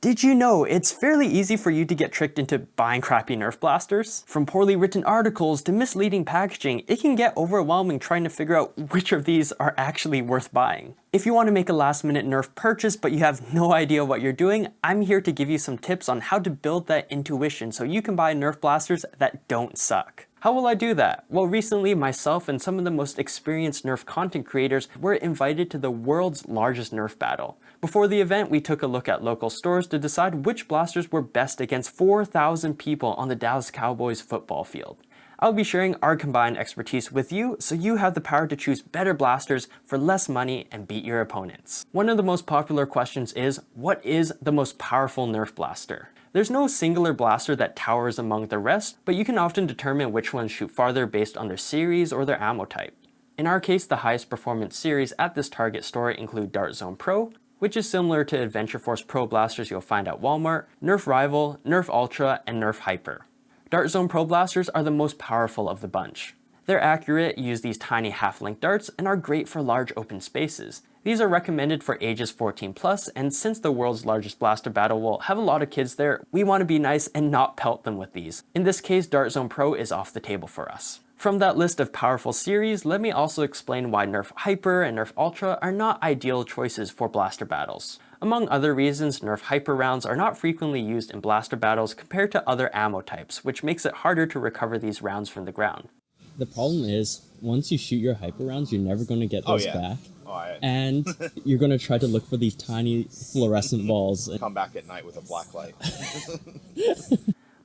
Did you know it's fairly easy for you to get tricked into buying crappy Nerf blasters? From poorly written articles to misleading packaging, it can get overwhelming trying to figure out which of these are actually worth buying. If you want to make a last-minute Nerf purchase but you have no idea what you're doing, I'm here to give you some tips on how to build that intuition so you can buy Nerf blasters that don't suck. How will I do that? Well, recently myself and some of the most experienced Nerf content creators were invited to the world's largest Nerf battle. Before the event, we took a look at local stores to decide which blasters were best against 4,000 people on the Dallas Cowboys football field. I'll be sharing our combined expertise with you so you have the power to choose better blasters for less money and beat your opponents. One of the most popular questions is, what is the most powerful Nerf blaster? There's no singular blaster that towers among the rest, but you can often determine which ones shoot farther based on their series or their ammo type. In our case, the highest performance series at this Target store include Dart Zone Pro, which is similar to Adventure Force Pro blasters you'll find at Walmart, Nerf Rival, Nerf Ultra, and Nerf Hyper. Dart Zone Pro blasters are the most powerful of the bunch. They're accurate, use these tiny half-length darts, and are great for large open spaces. These are recommended for ages 14 plus, and since the world's largest blaster battle will have a lot of kids there, we want to be nice and not pelt them with these. In this case, Dart Zone Pro is off the table for us. From that list of powerful series, let me also explain why Nerf Hyper and Nerf Ultra are not ideal choices for blaster battles. Among other reasons, Nerf Hyper rounds are not frequently used in blaster battles compared to other ammo types, which makes it harder to recover these rounds from the ground. The problem is, once you shoot your hyper rounds, you're never going to get those back. And you're going to try to look for these tiny fluorescent balls. Come back at night with a black light.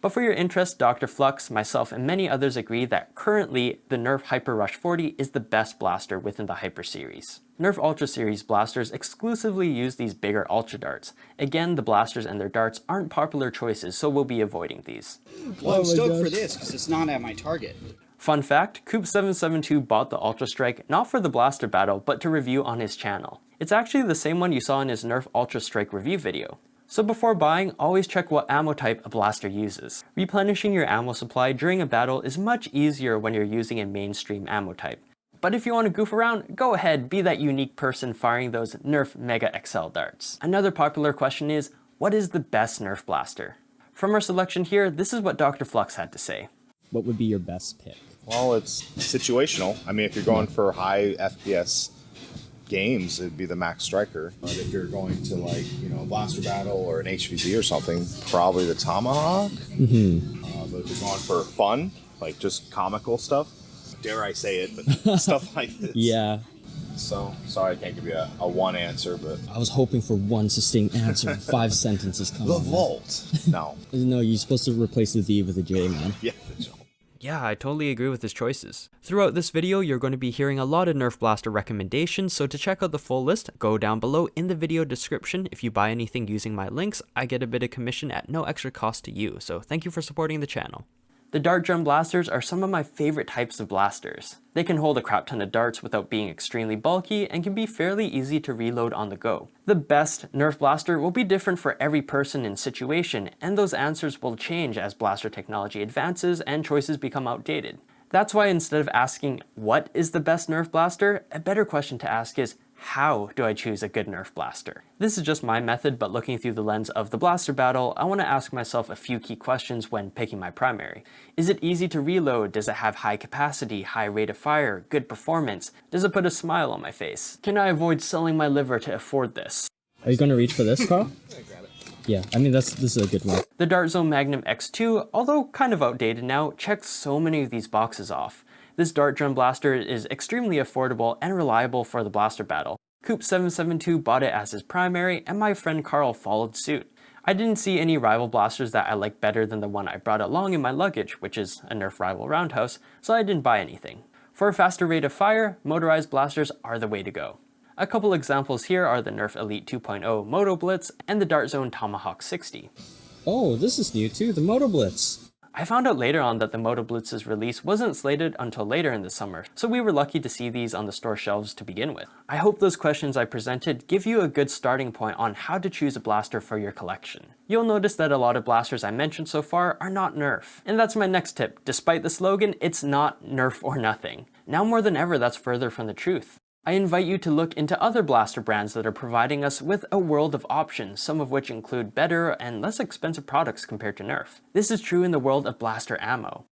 But for your interest, Dr. Flux, myself, and many others agree that currently the Nerf Hyper Rush 40 is the best blaster within the Hyper series. Nerf Ultra series blasters exclusively use these bigger Ultra darts. Again, the blasters and their darts aren't popular choices, so we'll be avoiding these. Well, I'm stoked for this because it's not at my target. Fun fact, Coop772 bought the Ultra Strike not for the blaster battle, but to review on his channel. It's actually the same one you saw in his Nerf Ultra Strike review video. So before buying, always check what ammo type a blaster uses. Replenishing your ammo supply during a battle is much easier when you're using a mainstream ammo type. But if you want to goof around, go ahead, be that unique person firing those Nerf Mega XL darts. Another popular question is, what is the best Nerf blaster? From our selection here, this is what Dr. Flux had to say. What would be your best pick? Well, it's situational. I mean, if you're going for high FPS games, it'd be the Max Striker. But if you're going to, like, you know, a blaster battle or an HVZ or something, probably the Tomahawk. But if you're going for fun, like just comical stuff, dare I say it, but stuff like this. Yeah. So, sorry I can't give you a one answer, but... I was hoping for one succinct answer. 5 sentences coming. The Vault. No. No, you're supposed to replace the V with a J, man. Yeah, the J. Yeah, I totally agree with his choices. Throughout this video, you're going to be hearing a lot of Nerf blaster recommendations, so to check out the full list, go down below in the video description. If you buy anything using my links, I get a bit of commission at no extra cost to you, so thank you for supporting the channel. The dart drum blasters are some of my favorite types of blasters. They can hold a crap ton of darts without being extremely bulky and can be fairly easy to reload on the go. The best Nerf blaster will be different for every person and situation, and those answers will change as blaster technology advances and choices become outdated. That's why instead of asking, what is the best Nerf blaster, a better question to ask is, how do I choose a good Nerf blaster? This is just my method, but looking through the lens of the blaster battle, I want to ask myself a few key questions when picking my primary. Is it easy to reload? Does it have high capacity, high rate of fire, good performance? Does it put a smile on my face? Can I avoid selling my liver to afford this? Are you going to reach for this, Carl? Yeah, I mean, this is a good one. The Dart Zone Magnum X2, although kind of outdated now, checks so many of these boxes off. This dart drum blaster is extremely affordable and reliable for the blaster battle. Coop772 bought it as his primary, and my friend Carl followed suit. I didn't see any rival blasters that I like better than the one I brought along in my luggage, which is a Nerf Rival Roundhouse, so I didn't buy anything. For a faster rate of fire, motorized blasters are the way to go. A couple examples here are the Nerf Elite 2.0 Moto Blitz and the Dart Zone Tomahawk 60. Oh, this is new too, the Moto Blitz. I found out later on that the Moto Blitz's release wasn't slated until later in the summer, so we were lucky to see these on the store shelves to begin with. I hope those questions I presented give you a good starting point on how to choose a blaster for your collection. You'll notice that a lot of blasters I mentioned so far are not Nerf. And that's my next tip. Despite the slogan, it's not Nerf or nothing. Now more than ever, that's further from the truth. I invite you to look into other blaster brands that are providing us with a world of options, some of which include better and less expensive products compared to Nerf. This is true in the world of blaster ammo.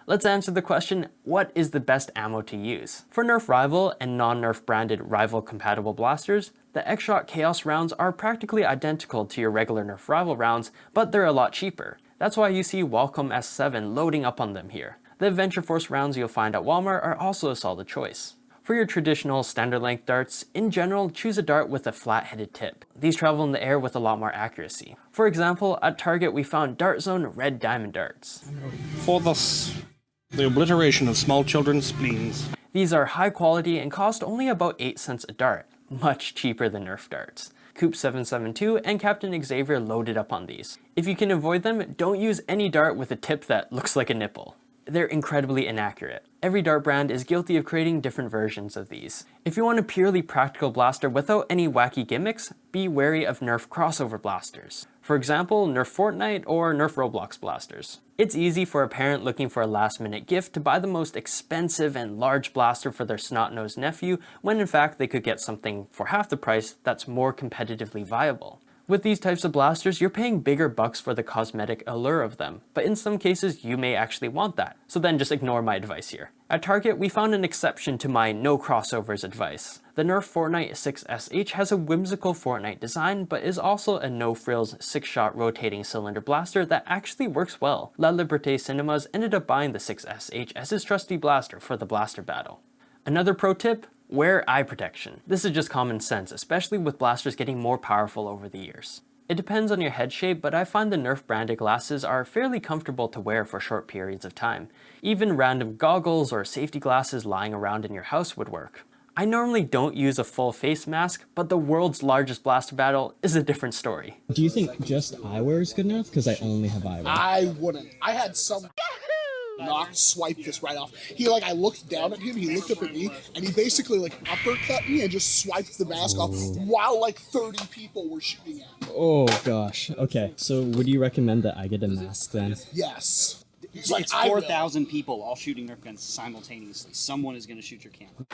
Let's answer the question, what is the best ammo to use? For Nerf Rival and non-Nerf branded Rival compatible blasters, the X-Shot Chaos rounds are practically identical to your regular Nerf Rival rounds, but they're a lot cheaper. That's why you see Wacom S7 loading up on them here. The Adventure Force rounds you'll find at Walmart are also a solid choice. For your traditional standard length darts, in general, choose a dart with a flat-headed tip. These travel in the air with a lot more accuracy. For example, at Target we found Dart Zone Red Diamond darts. For the obliteration of small children's spleens. These are high quality and cost only about 8 cents a dart, much cheaper than Nerf darts. Coop 772 and Captain Xavier loaded up on these. If you can avoid them, don't use any dart with a tip that looks like a nipple. They're incredibly inaccurate. Every dart brand is guilty of creating different versions of these. If you want a purely practical blaster without any wacky gimmicks, be wary of Nerf crossover blasters. For example, Nerf Fortnite or Nerf Roblox blasters. It's easy for a parent looking for a last-minute gift to buy the most expensive and large blaster for their snot-nosed nephew, when in fact they could get something for half the price that's more competitively viable. With these types of blasters, you're paying bigger bucks for the cosmetic allure of them, but in some cases you may actually want that, so then just ignore my advice here. At Target, we found an exception to my no crossovers advice. The Nerf Fortnite 6SH has a whimsical Fortnite design, but is also a no-frills 6-shot rotating cylinder blaster that actually works well. La Liberté Cinemas ended up buying the 6SH as his trusty blaster for the blaster battle. Another pro tip? Wear eye protection. This is just common sense, especially with blasters getting more powerful over the years. It depends on your head shape, but I find the Nerf branded glasses are fairly comfortable to wear for short periods of time. Even random goggles or safety glasses lying around in your house would work. I normally don't use a full face mask, but the world's largest blaster battle is a different story. Do you think just eyewear is good enough? Because I only have eyewear. I wouldn't. I had some swipe this right off. I looked down at him, he looked up at me, and he basically uppercut me and just swiped the mask off while 30 people were shooting at me. Oh gosh. Okay, so would you recommend that I get a mask then? Yes. It's 4,000 people all shooting Nerf guns simultaneously. Someone is going to shoot your camera.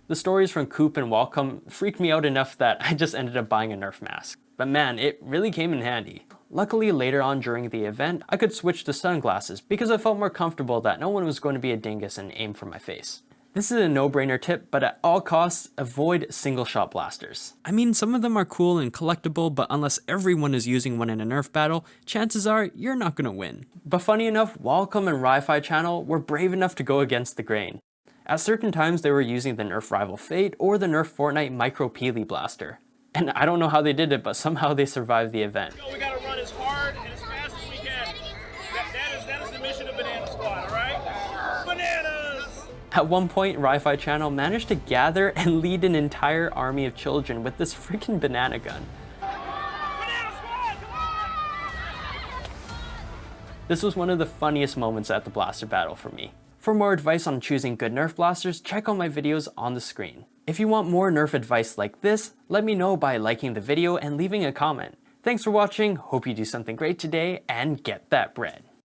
The stories from Coop and Wacom freaked me out enough that I just ended up buying a Nerf mask. But man, it really came in handy. Luckily, later on during the event, I could switch to sunglasses because I felt more comfortable that no one was going to be a dingus and aim for my face. This is a no-brainer tip, but at all costs, avoid single-shot blasters. I mean, some of them are cool and collectible, but unless everyone is using one in a Nerf battle, chances are you're not gonna win. But funny enough, Wacom and Ri-Fi Channel were brave enough to go against the grain. At certain times, they were using the Nerf Rival Fate or the Nerf Fortnite Micro Peely blaster. And I don't know how they did it, but somehow they survived the event. We gotta run as hard and as fast as we can. That is the mission of Banana Squad, alright? Bananas! At one point, Ri-Fi Channel managed to gather and lead an entire army of children with this freaking banana gun. Banana Squad, come on! This was one of the funniest moments at the blaster battle for me. For more advice on choosing good Nerf blasters, check out my videos on the screen. If you want more Nerf advice like this, let me know by liking the video and leaving a comment. Thanks for watching, hope you do something great today, and get that bread.